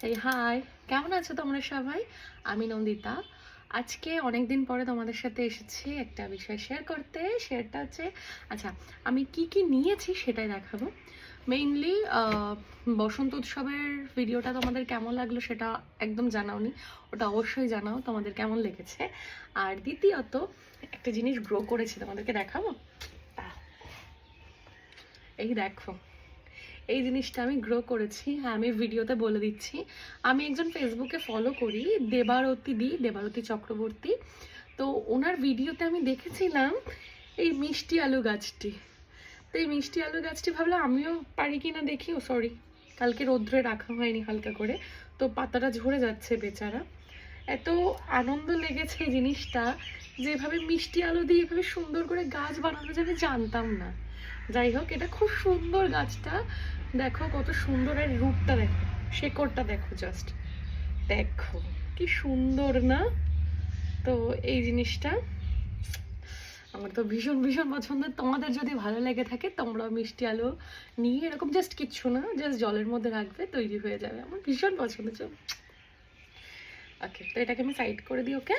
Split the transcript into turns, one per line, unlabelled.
এই হাই, কেমন আছো তোমরা সবাই? আমি নন্দিতা। আজকে অনেক দিন পরে তোমাদের সাথে এসেছি একটা বিষয় শেয়ার করতে। শেয়ারটা হচ্ছে, আচ্ছা, আমি কি কি নিয়েছি সেটাই দেখাবো। মেইনলি বসন্ত উৎসবের ভিডিওটা তোমাদের কেমন লাগলো সেটা একদম জানাওনি, ওটা অবশ্যই জানাও তোমাদের কেমন লেগেছে। আর দ্বিতীয়ত একটা জিনিস গ্রো করেছি, তোমাদেরকে দেখাবো। এই দেখো, এই জিনিসটা আমি গ্রো করেছি। হ্যাঁ, আমি ভিডিওতে বলে দিচ্ছি, আমি একজন ফেসবুকে ফলো করি, দেবারতী চক্রবর্তী। তো ওনার ভিডিওতে আমি দেখেছিলাম এই মিষ্টি আলু গাছটি। তো এই মিষ্টি আলু গাছটি ভাবলাম আমিও পারি কি না দেখি। ও সরি, কালকে রৌদ্রে রাখা হয়নি হালকা করে, তো পাতাটা ঝরে যাচ্ছে বেচারা। এত আনন্দ লেগেছে এই জিনিসটা, যেভাবে মিষ্টি আলু দিয়ে এভাবে সুন্দর করে গাছ বানানো যাবে জানতাম না। যাই হোক, এটা খুব সুন্দর গাছটা। দেখো কত সুন্দর, এর রূপটা দেখো, শেকড়টা দেখো, জাস্ট দেখো কি সুন্দর না? তো এই জিনিসটা আমার তো ভীষণ ভীষণ পছন্দের। তোমাদের যদি ভালো লেগে থাকে তোমরাও মিষ্টি আলু নিয়ে এরকম জাস্ট কিচ্ছু না, জাস্ট জলের মধ্যে রাখবে, তৈরি হয়ে যাবে। আমার ভীষণ পছন্দ। ওকে, তো এটাকে আমি সাইড করে দিই। ওকে।